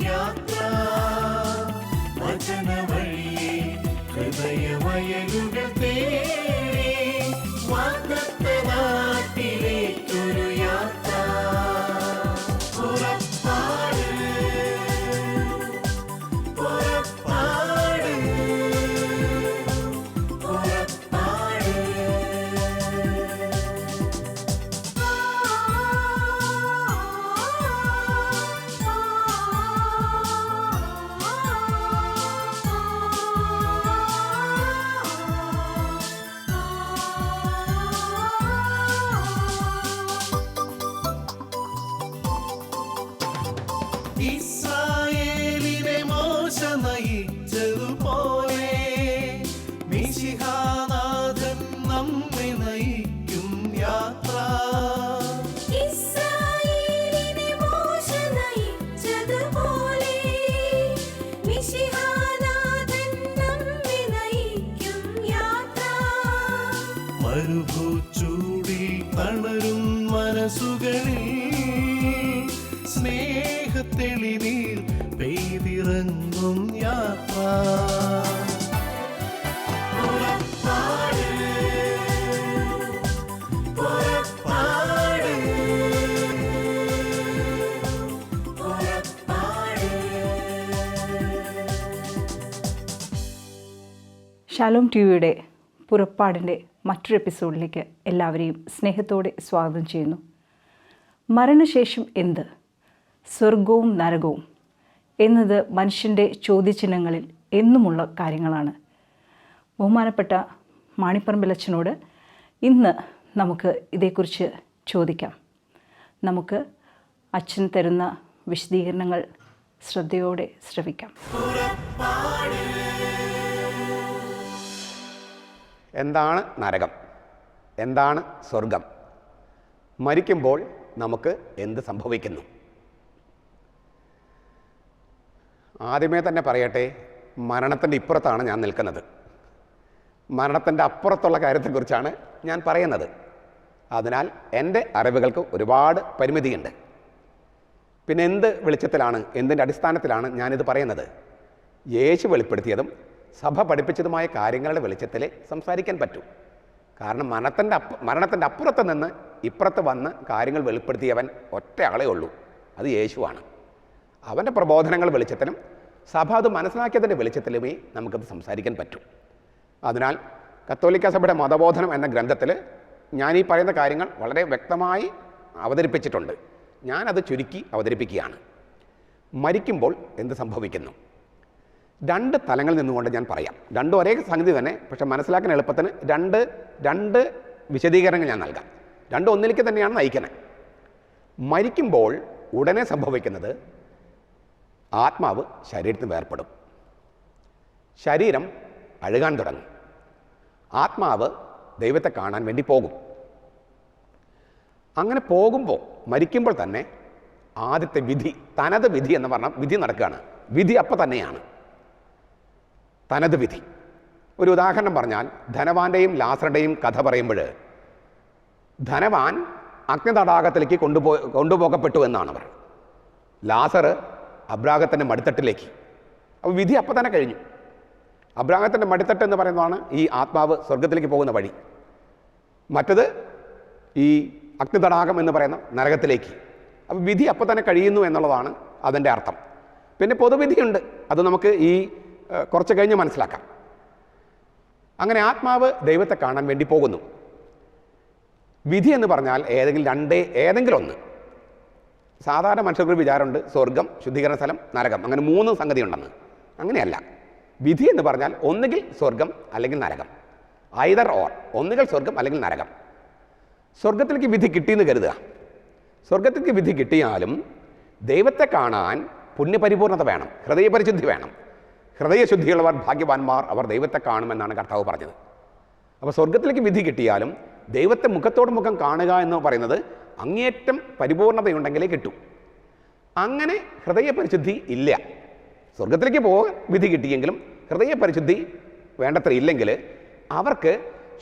യാത്ര വചന വഴിയെ ഹൃദയമയലുകൾ തേടി വാഗ്ദത്ത നാട്ടിലേക്കൊരു യാത്ര പുറപ്പാട് പുറപ്പാട് പുറപ്പാട്. ഇസ്രായേലിനെ മോശ നയിച്ചതുപോലെ മിശിഹാനാഥൻ നമ്മെ നയിക്കും യാത്ര. ഇസ്രായേലിനെ മോശ നയിച്ചതുപോലെ മിശിഹാനാഥൻ നമ്മെ നയിക്കും യാത്ര. മരുഭൂച്ചൂടിൽ തളരും മനസ്സുകളിൽ സ്നേഹത്തെളിനീർ പെയ്തിറങ്ങും യാത്ര. പുറപ്പാട് പുറപ്പാട് പുറപ്പാട്. ഷാലോം ടിവിയുടെ പുറപ്പാടിൻ്റെ മറ്റൊരു എപ്പിസോഡിലേക്ക് എല്ലാവരെയും സ്നേഹത്തോടെ സ്വാഗതം ചെയ്യുന്നു. മരണശേഷം എന്ത്, സ്വർഗവും നരകവും എന്നത് മനുഷ്യൻ്റെ ചോദ്യചിഹ്നങ്ങളിൽ എന്നുമുള്ള കാര്യങ്ങളാണ്. ബഹുമാനപ്പെട്ട മാണിപ്പറമ്പിലച്ചനോട് ഇന്ന് നമുക്ക് ഇതേക്കുറിച്ച് ചോദിക്കാം. നമുക്ക് അച്ഛൻ തരുന്ന വിശദീകരണങ്ങൾ ശ്രദ്ധയോടെ ശ്രവിക്കാം. എന്താണ് നരകം? എന്താണ് സ്വർഗം? മരിക്കുമ്പോൾ നമുക്ക് എന്ത് സംഭവിക്കുന്നു? ആദ്യമേ തന്നെ പറയട്ടെ, മരണത്തിൻ്റെ ഇപ്പുറത്താണ് ഞാൻ നിൽക്കുന്നത്. മരണത്തിൻ്റെ അപ്പുറത്തുള്ള കാര്യത്തെക്കുറിച്ചാണ് ഞാൻ പറയുന്നത്. അതിനാൽ എൻ്റെ അറിവുകൾക്ക് ഒരുപാട് പരിമിതിയുണ്ട്. പിന്നെ എന്ത് വെളിച്ചത്തിലാണ്, എന്തിൻ്റെ അടിസ്ഥാനത്തിലാണ് ഞാനിത് പറയുന്നത്? യേശു വെളിപ്പെടുത്തിയതും സഭ പഠിപ്പിച്ചതുമായ കാര്യങ്ങളുടെ വെളിച്ചത്തിൽ സംസാരിക്കാൻ പറ്റൂ. കാരണം മരണത്തിൻ്റെ അപ്പുറത്ത് നിന്ന് ഇപ്പുറത്ത് വന്ന് കാര്യങ്ങൾ വെളിപ്പെടുത്തിയവൻ ഒറ്റ ആളേ ഉള്ളൂ, അത് യേശുവാണ്. അവൻ്റെ പ്രബോധനങ്ങൾ വെളിച്ചത്തിലും സഭ അത് മനസ്സിലാക്കിയതിൻ്റെ വെളിച്ചത്തിലുമേ നമുക്കത് സംസാരിക്കാൻ പറ്റൂ. അതിനാൽ കത്തോലിക്ക സഭയുടെ മതബോധനം എന്ന ഗ്രന്ഥത്തിൽ ഞാൻ ഈ പറയുന്ന കാര്യങ്ങൾ വളരെ വ്യക്തമായി അവതരിപ്പിച്ചിട്ടുണ്ട്. ഞാനത് ചുരുക്കി അവതരിപ്പിക്കുകയാണ്. മരിക്കുമ്പോൾ എന്ത് സംഭവിക്കുന്നു? രണ്ട് തലങ്ങളിൽ നിന്നുകൊണ്ട് ഞാൻ പറയാം. രണ്ടും ഒരേ സംഗതി തന്നെ, പക്ഷെ മനസ്സിലാക്കാൻ എളുപ്പത്തിന് രണ്ട് വിശദീകരണങ്ങൾ ഞാൻ നൽകാം. രണ്ടും ഒന്നിലേക്ക് തന്നെയാണ് നയിക്കുന്നത്. മരിക്കുമ്പോൾ ഉടനെ സംഭവിക്കുന്നത് ആത്മാവ് ശരീരത്തിന് വേർപെടും. ശരീരം അഴുകാൻ തുടങ്ങും. ആത്മാവ് ദൈവത്തെ കാണാൻ വേണ്ടി പോകും. അങ്ങനെ പോകുമ്പോൾ, മരിക്കുമ്പോൾ തന്നെ ആദ്യത്തെ വിധി, തനത് വിധി എന്ന് പറഞ്ഞാൽ വിധി നടക്കുകയാണ്. വിധി അപ്പം തന്നെയാണ് തനത് വിധി. ഒരു ഉദാഹരണം പറഞ്ഞാൽ, ധനവാന്റെയും ലാസറുടെയും കഥ പറയുമ്പോൾ ധനവാൻ അഗ്നിതടാകത്തിലേക്ക് കൊണ്ടുപോകപ്പെട്ടു എന്നാണ് അവർ. ലാസർ അബ്രാഹത്തിൻ്റെ മടിത്തട്ടിലേക്ക്. അപ്പോൾ വിധി അപ്പം തന്നെ കഴിഞ്ഞു. അബ്രാഹത്തിൻ്റെ മടിത്തട്ട് എന്ന് പറയുന്നതാണ് ഈ ആത്മാവ് സ്വർഗത്തിലേക്ക് പോകുന്ന വഴി. മറ്റത് ഈ അഗ്നിതടാകം എന്ന് പറയുന്ന നരകത്തിലേക്ക്. അപ്പോൾ വിധി അപ്പം തന്നെ കഴിയുന്നു എന്നുള്ളതാണ് അതിൻ്റെ അർത്ഥം. പിന്നെ പൊതുവിധിയുണ്ട്, അത് നമുക്ക് ഈ കുറച്ച് കഴിഞ്ഞ് മനസ്സിലാക്കാം. അങ്ങനെ ആത്മാവ് ദൈവത്തെ കാണാൻ വേണ്ടി പോകുന്നു. വിധി എന്ന് പറഞ്ഞാൽ ഏതെങ്കിലും ഒന്ന്. സാധാരണ മനുഷ്യർക്ക് വിചാരമുണ്ട് സ്വർഗം, ശുദ്ധീകരണ സ്ഥലം, നരകം, അങ്ങനെ 3 സംഗതി ഉണ്ടെന്ന്. അങ്ങനെയല്ല. വിധി എന്ന് പറഞ്ഞാൽ ഒന്നുകിൽ സ്വർഗം അല്ലെങ്കിൽ നരകം. ഐദർ ഓർ, ഒന്നുകിൽ സ്വർഗം അല്ലെങ്കിൽ നരകം. സ്വർഗത്തിലേക്ക് വിധി കിട്ടിയെന്ന് കരുതുക. സ്വർഗത്തിലേക്ക് വിധി കിട്ടിയാലും ദൈവത്തെ കാണാൻ പുണ്യപരിപൂർണത വേണം, ഹൃദയപരിശുദ്ധി വേണം. ഹൃദയശുദ്ധിയുള്ളവർ ഭാഗ്യവാന്മാർ, അവർ ദൈവത്തെ കാണുമെന്നാണ് കർത്താവ് പറഞ്ഞത്. അപ്പോൾ സ്വർഗത്തിലേക്ക് വിധി കിട്ടിയാലും ദൈവത്തെ മുഖത്തോട് മുഖം കാണുക എന്ന് പറയുന്നത് അങ്ങേയറ്റം പരിപൂർണതയുണ്ടെങ്കിലേ കിട്ടൂ. അങ്ങനെ ഹൃദയപരിശുദ്ധി ഇല്ല. സ്വർഗത്തിലേക്ക് പോകാൻ വിധി കിട്ടിയെങ്കിലും ഹൃദയപരിശുദ്ധി വേണ്ടത്ര ഇല്ലെങ്കിൽ അവർക്ക്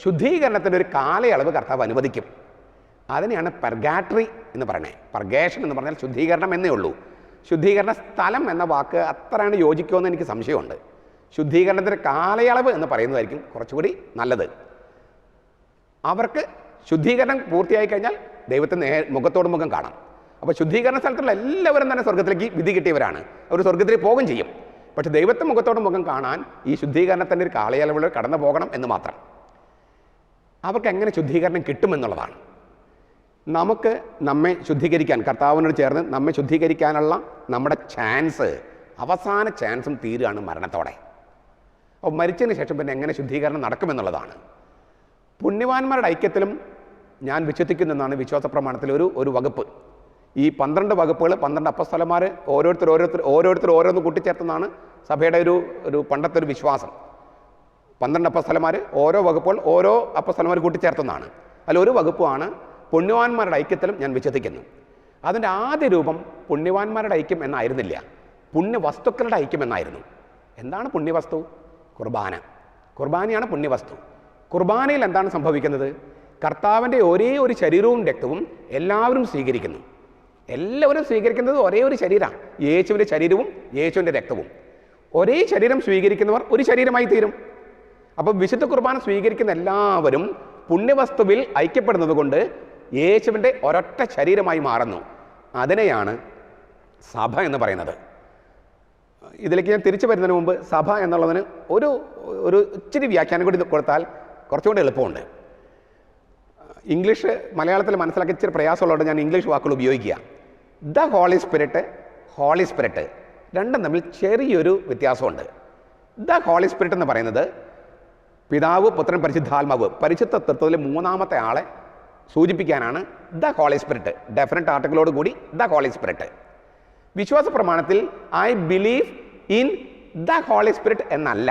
ശുദ്ധീകരണത്തിനൊരു കാലയളവ് കർത്താവ് അനുവദിക്കും. അതിനെയാണ് പർഗാട്രി എന്ന് പറയുന്നത്. പർഗേഷൻ എന്ന് പറഞ്ഞാൽ ശുദ്ധീകരണം എന്നേ ഉള്ളൂ. ശുദ്ധീകരണ സ്ഥലം എന്ന വാക്ക് അത്രയാണ് യോജിക്കുമെന്ന് എനിക്ക് സംശയമുണ്ട്. ശുദ്ധീകരണത്തിൻ്റെ കാലയളവ് എന്ന് പറയുന്നതായിരിക്കും കുറച്ചുകൂടി നല്ലത്. അവർക്ക് ശുദ്ധീകരണം പൂർത്തിയായി കഴിഞ്ഞാൽ ദൈവത്തെ മുഖത്തോട് മുഖം കാണാം. അപ്പോൾ ശുദ്ധീകരണ സ്ഥലത്തുള്ള എല്ലാവരും തന്നെ സ്വർഗത്തിലേക്ക് വിധി കിട്ടിയവരാണ്. അവർ സ്വർഗത്തിലേക്ക് പോകും ചെയ്യും. പക്ഷെ ദൈവത്തെ മുഖത്തോട് മുഖം കാണാൻ ഈ ശുദ്ധീകരണത്തിൻ്റെ ഒരു കാലയളവിൽ കടന്നു പോകണം എന്ന് മാത്രം. അവർക്ക് എങ്ങനെ ശുദ്ധീകരണം കിട്ടുമെന്നുള്ളതാണ്. നമുക്ക് നമ്മെ ശുദ്ധീകരിക്കാൻ, കർത്താവിനോട് ചേർന്ന് നമ്മെ ശുദ്ധീകരിക്കാനുള്ള നമ്മുടെ ചാൻസ്, അവസാന ചാൻസും തീരുകയാണ് മരണത്തോടെ. അപ്പോൾ മരിച്ചതിന് ശേഷം പിന്നെ എങ്ങനെ ശുദ്ധീകരണം നടക്കുമെന്നുള്ളതാണ്. പുണ്യവാന്മാരുടെ ഐക്യത്തിലും ഞാൻ വിശ്വസിക്കുന്നെന്നാണ് വിശ്വാസ പ്രമാണത്തിൽ ഒരു വകുപ്പ്. ഈ 12 വകുപ്പുകൾ 12 അപ്പസ്തലന്മാർ ഓരോരുത്തർ ഓരോന്ന് കൂട്ടിച്ചേർത്തെന്നാണ് സഭയുടെ ഒരു പണ്ടത്തെ ഒരു വിശ്വാസം. 12 അപ്പസ്തലന്മാർ ഓരോ വകുപ്പുകൾ ഓരോ അപ്പസ്തലന്മാർ കൂട്ടിച്ചേർത്തെന്നാണ്. അതിലൊരു വകുപ്പാണ് പുണ്യവാന്മാരുടെ ഐക്യത്തിലും ഞാൻ വിശ്വസിക്കുന്നു. അതിൻ്റെ ആദ്യ രൂപം പുണ്യവാന്മാരുടെ ഐക്യം എന്നായിരുന്നില്ല, പുണ്യവസ്തുക്കളുടെ ഐക്യം എന്നായിരുന്നു. എന്താണ് പുണ്യവസ്തു? കുർബാനയാണ് പുണ്യവസ്തു. കുർബാനയിൽ എന്താണ് സംഭവിക്കുന്നത്? കർത്താവിൻ്റെ ഒരേ ഒരു ശരീരവും രക്തവും എല്ലാവരും സ്വീകരിക്കുന്നു. എല്ലാവരും സ്വീകരിക്കുന്നത് ഒരേ ഒരു ശരീരമാണ്, യേശുവിൻ്റെ ശരീരവും യേശുവിൻ്റെ രക്തവും. ഒരേ ശരീരം സ്വീകരിക്കുന്നവർ ഒരു ശരീരമായി തീരും. അപ്പോൾ വിശുദ്ധ കുർബാന സ്വീകരിക്കുന്ന എല്ലാവരും പുണ്യവസ്തുവിൽ ഐക്യപ്പെടുന്നത് കൊണ്ട് യേശുവിൻ്റെ ഒരൊറ്റ ശരീരമായി മാറുന്നു. അതിനെയാണ് സഭ എന്ന് പറയുന്നത്. ഇതിലേക്ക് ഞാൻ തിരിച്ചു വരുന്നതിന് മുമ്പ് സഭ എന്നുള്ളതിന് ഒരു ഇച്ചിരി വ്യാഖ്യാനം കൂടി കൊടുത്താൽ കുറച്ചുകൂടി എളുപ്പമുണ്ട്. ഇംഗ്ലീഷ് മലയാളത്തിൽ മനസ്സിലാക്കി ഇച്ചിരി പ്രയാസമുള്ളതുകൊണ്ട് ഞാൻ ഇംഗ്ലീഷ് വാക്കുകൾ ഉപയോഗിക്കുക. ദ ഹോളി സ്പിരിറ്റ് രണ്ടും തമ്മിൽ ചെറിയൊരു വ്യത്യാസമുണ്ട്. ദ ഹോളി സ്പിരിറ്റ് എന്ന് പറയുന്നത് പിതാവ്, പുത്രൻ, പരിശുദ്ധാത്മാവ്, പരിശുദ്ധ തത്വത്തിലെ മൂന്നാമത്തെ ആളെ സൂചിപ്പിക്കാനാണ് ദ ഹോളി സ്പിരിറ്റ്. ഡെഫിനറ്റ് ആർട്ടിക്കിളോട് കൂടി ദ ഹോളി സ്പിരിറ്റ്. വിശ്വാസ പ്രമാണത്തിൽ I believe in the holy spirit എന്നല്ല,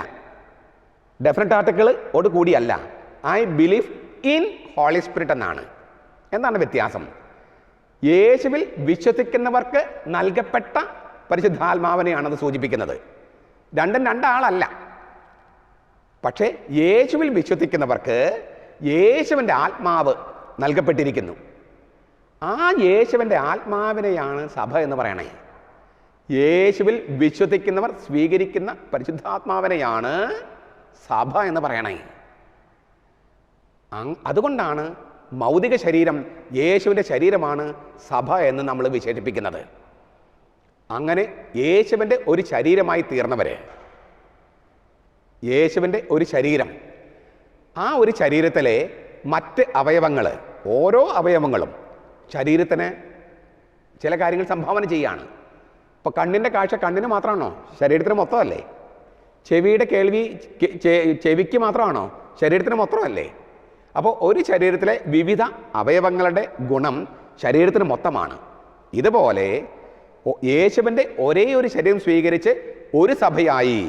ഡെഫിനറ്റ് ആർട്ടിക്കിളോട് കൂടിയല്ല, I believe in holy spirit എന്നാണ്. എന്താണ് വ്യത്യാസം? യേശുവിൽ വിശ്വസിക്കുന്നവർക്ക് നൽകപ്പെട്ട പരിശുദ്ധാത്മാവിനെയാണ് അത് സൂചിപ്പിക്കുന്നത്. രണ്ടും രണ്ടാളല്ല. പക്ഷേ യേശുവിൽ വിശ്വസിക്കുന്നവർക്ക് യേശുവിൻ്റെ ആത്മാവ് നൽകപ്പെട്ടിരിക്കുന്നു. ആ യേശുവിൻ്റെ ആത്മാവിനെയാണ് സഭ എന്ന് പറയണേ. യേശുവിൽ വിശ്വസിക്കുന്നവർ സ്വീകരിക്കുന്ന പരിശുദ്ധാത്മാവിനെയാണ് സഭ എന്ന് പറയണേ. അതുകൊണ്ടാണ് മൗതിക ശരീരം യേശുവിൻ്റെ ശരീരമാണ് സഭ എന്ന് നമ്മൾ വിശേഷിപ്പിക്കുന്നത്. അങ്ങനെ യേശുവിൻ്റെ ഒരു ശരീരമായി തീർന്നവരെ, യേശുവിൻ്റെ ഒരു ശരീരം, ആ ഒരു ശരീരത്തിലെ മറ്റ് അവയവങ്ങൾ, ഓരോ അവയവങ്ങളും ശരീരത്തിന് ചില കാര്യങ്ങൾ സംഭാവന ചെയ്യുകയാണ്. ഇപ്പോൾ കണ്ണിൻ്റെ കാഴ്ച കണ്ണിന് മാത്രമാണോ? ശരീരത്തിന് മൊത്തമല്ലേ. ചെവിയുടെ കേൾവി ചെവിക്ക് മാത്രമാണോ? ശരീരത്തിന് മൊത്തമല്ലേ. അപ്പോൾ ഒരു ശരീരത്തിലെ വിവിധ അവയവങ്ങളുടെ ഗുണം ശരീരത്തിന് മൊത്തമാണ്. ഇതുപോലെ യേശുവിൻ്റെ ഒരേ ഒരു ശരീരം സ്വീകരിച്ച് ഒരു സഭയായി,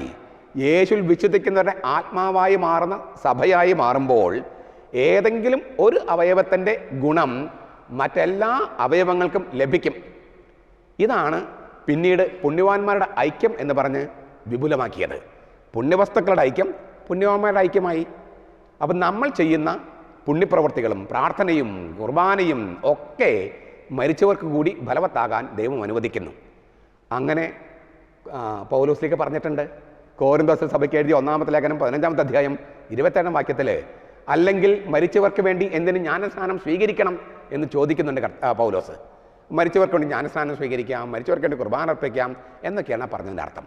യേശുവിൽ വിശ്വസിക്കുന്നവരുടെ ആത്മാവായി മാറുന്ന സഭയായി മാറുമ്പോൾ ഏതെങ്കിലും ഒരു അവയവത്തിൻ്റെ ഗുണം മറ്റെല്ലാ അവയവങ്ങൾക്കും ലഭിക്കും. ഇതാണ് പിന്നീട് പുണ്യവാന്മാരുടെ ഐക്യം എന്ന് പറഞ്ഞ് വിപുലമാക്കിയത്. പുണ്യവസ്തുക്കളുടെ ഐക്യം പുണ്യവാന്മാരുടെ ഐക്യമായി. അപ്പം നമ്മൾ ചെയ്യുന്ന പുണ്യപ്രവർത്തികളും പ്രാർത്ഥനയും കുർബാനയും ഒക്കെ മരിച്ചവർക്ക് കൂടി ഫലവത്താകാൻ ദൈവം അനുവദിക്കുന്നു. അങ്ങനെ പൗലോസ്ലീഹ പറഞ്ഞിട്ടുണ്ട്. കോരിന്തോസ് സഭയ്ക്ക് എഴുതിയ 1-ാമത്തെ ലേഖനം 15-ാമത്തെ അധ്യായം 27-ാം വാക്യത്തിൽ, അല്ലെങ്കിൽ മരിച്ചവർക്ക് വേണ്ടി എന്തിന് ജ്ഞാനസ്നാനം സ്വീകരിക്കണം എന്ന് ചോദിക്കുന്നുണ്ട് പൗലോസ്. മരിച്ചവർക്ക് വേണ്ടി ജ്ഞാനസ്നാനം സ്വീകരിക്കാം, മരിച്ചവർക്ക് വേണ്ടി കുർബാന അർപ്പിക്കാം എന്നൊക്കെയാണ് പറഞ്ഞതിൻ്റെ അർത്ഥം.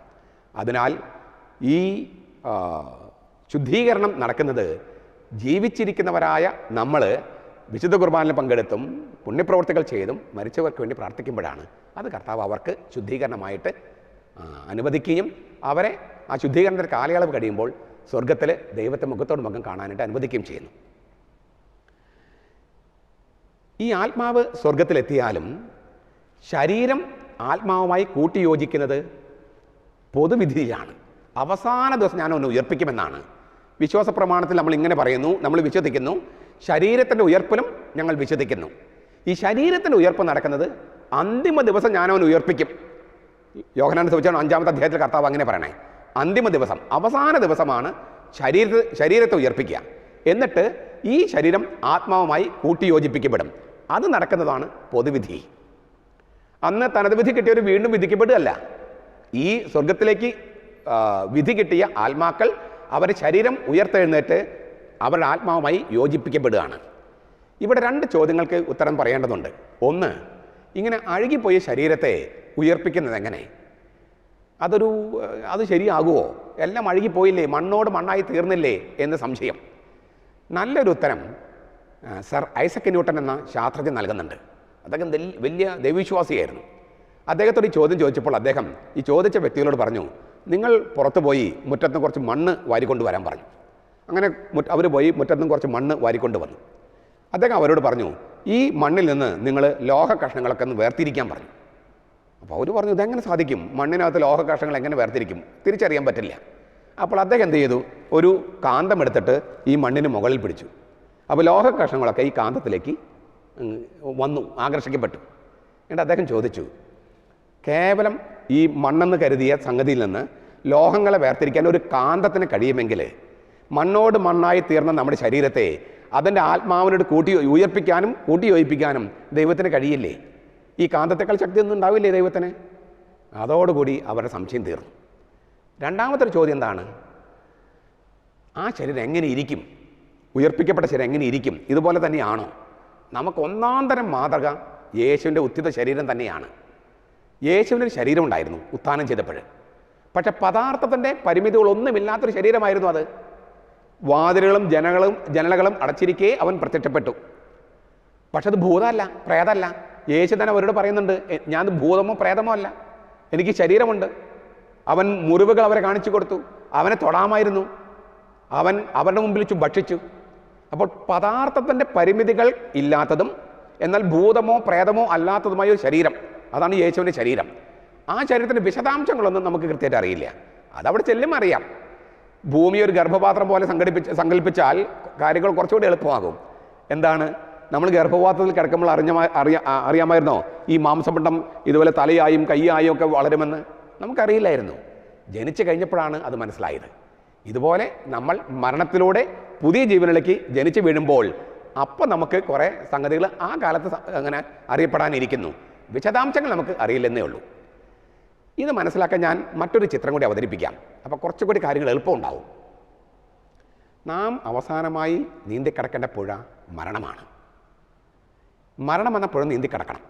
അതിനാൽ ഈ ശുദ്ധീകരണം നടക്കുന്നത് ജീവിച്ചിരിക്കുന്നവരായ നമ്മൾ വിശുദ്ധ കുർബാനയിൽ പങ്കെടുത്തും പുണ്യപ്രവർത്തികൾ ചെയ്തും മരിച്ചവർക്ക് വേണ്ടി പ്രാർത്ഥിക്കുമ്പോഴാണ്. അത് കർത്താവ് അവർക്ക് ശുദ്ധീകരണമായിട്ട് അനുവദിക്കുകയും അവരെ ആ ശുദ്ധീകരണത്തിൻ്റെ കാലയളവ് കഴിയുമ്പോൾ സ്വർഗത്തിൽ ദൈവത്തെ മുഖത്തോട് മുഖം കാണാനായിട്ട് അനുവദിക്കുകയും ചെയ്യുന്നു. ഈ ആത്മാവ് സ്വർഗത്തിലെത്തിയാലും ശരീരം ആത്മാവുമായി കൂട്ടിയോജിക്കുന്നത് പൊതുവിധിയിലാണ്. അവസാന ദിവസം ഞാനൊന്ന് ഉയർപ്പിക്കുമെന്നാണ് വിശ്വാസ പ്രമാണത്തിൽ നമ്മൾ ഇങ്ങനെ പറയുന്നു. നമ്മൾ വിശ്വസിക്കുന്നു, ശരീരത്തിൻ്റെ ഉയർപ്പിലും ഞങ്ങൾ വിശ്വസിക്കുന്നു. ഈ ശരീരത്തിൻ്റെ ഉയർപ്പ് നടക്കുന്നത് അന്തിമ ദിവസം ഞാനവൻ ഉയർപ്പിക്കും. യോഹന്നാന്റെ സുവിശേഷം 5-ാമത്തെ അധ്യായത്തിൽ കർത്താവ് അങ്ങനെ പറയണേ. അന്തിമ ദിവസം, അവസാന ദിവസമാണ് ശരീരത്തെ ഉയർപ്പിക്കുക. എന്നിട്ട് ഈ ശരീരം ആത്മാവുമായി കൂട്ടിയോജിപ്പിക്കപ്പെടും. അത് നടക്കുന്നതാണ് പൊതുവിധി. അന്ന് തനത് വിധി കിട്ടിയവർ വീണ്ടും വിധിക്കപ്പെടുകയല്ല. ഈ സ്വർഗത്തിലേക്ക് വിധി കിട്ടിയ ആത്മാക്കൾ അവരുടെ ശരീരം ഉയർത്തെഴുന്നേറ്റ് അവരുടെ ആത്മാവുമായി യോജിപ്പിക്കപ്പെടുകയാണ്. ഇവിടെ 2 ചോദ്യങ്ങൾക്ക് ഉത്തരം പറയേണ്ടതുണ്ട്. ഒന്ന്, ഇങ്ങനെ അഴുകിപ്പോയ ശരീരത്തെ ഉയർപ്പിക്കുന്നത് എങ്ങനെ? അത് ശരിയാകുമോ? എല്ലാം അഴുകിപ്പോയില്ലേ, മണ്ണോട് മണ്ണായി തീർന്നില്ലേ എന്ന് സംശയം. നല്ലൊരു ഉത്തരം സർ ഐസക് ന്യൂട്ടൻ എന്ന ശാസ്ത്രജ്ഞൻ നൽകുന്നുണ്ട്. അദ്ദേഹം വലിയ ദൈവവിശ്വാസിയായിരുന്നു. അദ്ദേഹത്തോട് ഈ ചോദ്യം ചോദിച്ചപ്പോൾ അദ്ദേഹം ഈ ചോദിച്ച വ്യക്തികളോട് പറഞ്ഞു, നിങ്ങൾ പുറത്ത് പോയി മുറ്റത്ത് കുറച്ച് മണ്ണ് വാരിക്കൊണ്ട് വരാൻ പറഞ്ഞു. അങ്ങനെ അവർ പോയി മുറ്റത്തുനിന്ന് കുറച്ച് മണ്ണ് വാരിക്കൊണ്ട് വന്നു. അദ്ദേഹം അവരോട് പറഞ്ഞു, ഈ മണ്ണിൽ നിന്ന് നിങ്ങൾ ലോഹ കഷ്ണങ്ങളൊക്കെ ഒന്ന് വേർതിരിക്കാൻ പറഞ്ഞു. അപ്പോൾ അവർ പറഞ്ഞു, ഇതെങ്ങനെ സാധിക്കും? മണ്ണിനകത്ത് ലോഹ കഷ്ണങ്ങൾ എങ്ങനെ വേർതിരിക്കും? തിരിച്ചറിയാൻ പറ്റില്ല. അപ്പോൾ അദ്ദേഹം എന്ത് ചെയ്തു? ഒരു കാന്തം എടുത്തിട്ട് ഈ മണ്ണിന് മുകളിൽ പിടിച്ചു. അപ്പോൾ ലോഹ കഷ്ണങ്ങളൊക്കെ ഈ കാന്തത്തിലേക്ക് വന്നു, ആകർഷിക്കപ്പെട്ടു. എന്നിട്ട് അദ്ദേഹം ചോദിച്ചു, കേവലം ഈ മണ്ണെന്ന് കരുതിയ സംഗതിയിൽ നിന്ന് ലോഹങ്ങളെ വേർതിരിക്കാൻ ഒരു കാന്തത്തിന് കഴിയുമെങ്കിൽ മണ്ണോട് മണ്ണായി തീർന്ന നമ്മുടെ ശരീരത്തെ അതിൻ്റെ ആത്മാവിനോട് ഉയർപ്പിക്കാനും കൂട്ടിയോജിപ്പിക്കാനും ദൈവത്തിന് കഴിയില്ലേ? ഈ കാന്തത്തെക്കാൾ ശക്തിയൊന്നും ഉണ്ടാവില്ലേ ദൈവത്തിന്? അതോടുകൂടി അവരുടെ സംശയം തീർന്നു. രണ്ടാമത്തെ ഒരു ചോദ്യം എന്താണ്? ആ ശരീരം എങ്ങനെ ഇരിക്കും? ഉയർപ്പിക്കപ്പെട്ട ശരീരം എങ്ങനെ ഇരിക്കും? ഇതുപോലെ തന്നെയാണോ? നമുക്ക് ഒന്നാന്തരം മാതൃക യേശുവിൻ്റെ ഉത്ഥിത ശരീരം തന്നെയാണ്. യേശുവിനൊരു ശരീരം ഉണ്ടായിരുന്നു ഉത്ഥാനം ചെയ്തപ്പോൾ. പക്ഷെ പദാർത്ഥത്തിൻ്റെ പരിമിതികളൊന്നുമില്ലാത്തൊരു ശരീരമായിരുന്നു അത്. വാതിലുകളും ജനലകളും അടച്ചിരിക്കെ അവൻ പ്രത്യക്ഷപ്പെട്ടു. പക്ഷെ അത് ഭൂതമല്ല, പ്രേതമല്ല. യേശു തന്നെ അവരോട് പറയുന്നുണ്ട്, ഞാൻ ഭൂതമോ പ്രേതമോ അല്ല, എനിക്ക് ശരീരമുണ്ട്. അവൻ മുറിവുകൾ അവരെ കാണിച്ചു കൊടുത്തു. അവനെ തൊടാമായിരുന്നു. അവൻ അവരുടെ മുമ്പിൽ വെച്ച് ഭക്ഷിച്ചു. അപ്പോൾ പദാർത്ഥത്തിൻ്റെ പരിമിതികൾ ഇല്ലാത്തതും എന്നാൽ ഭൂതമോ പ്രേതമോ അല്ലാത്തതുമായ ഒരു ശരീരം, അതാണ് യേശുവിൻ്റെ ശരീരം. ആ ശരീരത്തിൻ്റെ വിശദാംശങ്ങളൊന്നും നമുക്ക് കൃത്യമായിട്ട് അറിയില്ല. അതവിടെ ചെല്ലും അറിയാം. ഭൂമി ഒരു ഗർഭപാത്രം പോലെ സങ്കല്പിച്ചാൽ കാര്യങ്ങൾ കുറച്ചുകൂടി എളുപ്പമാകും. എന്താണ്, നമ്മൾ ഗർഭപാത്രത്തിൽ കിടക്കുമ്പോൾ അറിയാമായിരുന്നോ ഈ മാംസപിണ്ഡം ഇതുപോലെ തലയായും കൈയായും ഒക്കെ വളരുമെന്ന്? നമുക്കറിയില്ലായിരുന്നു. ജനിച്ചു കഴിഞ്ഞപ്പോഴാണ് അത് മനസ്സിലായത്. ഇതുപോലെ നമ്മൾ മരണത്തിലൂടെ പുതിയ ജീവനിലേക്ക് ജനിച്ചു വീഴുമ്പോൾ അപ്പം നമുക്ക് കുറേ സംഗതികൾ ആ കാലത്ത് അങ്ങനെ അറിയപ്പെടാനിരിക്കുന്നു. വിശദാംശങ്ങൾ നമുക്ക് അറിയില്ലെന്നേ ഉള്ളൂ. ഇത് മനസ്സിലാക്കാൻ ഞാൻ മറ്റൊരു ചിത്രം കൂടി അവതരിപ്പിക്കാം. അപ്പോൾ കുറച്ചുകൂടി കാര്യങ്ങൾ എളുപ്പമുണ്ടാവും. നാം അവസാനമായി നീന്തിക്കിടക്കേണ്ട പുഴ മരണമാണ്. മരണം എന്ന പുഴ നീന്തിക്കിടക്കണം.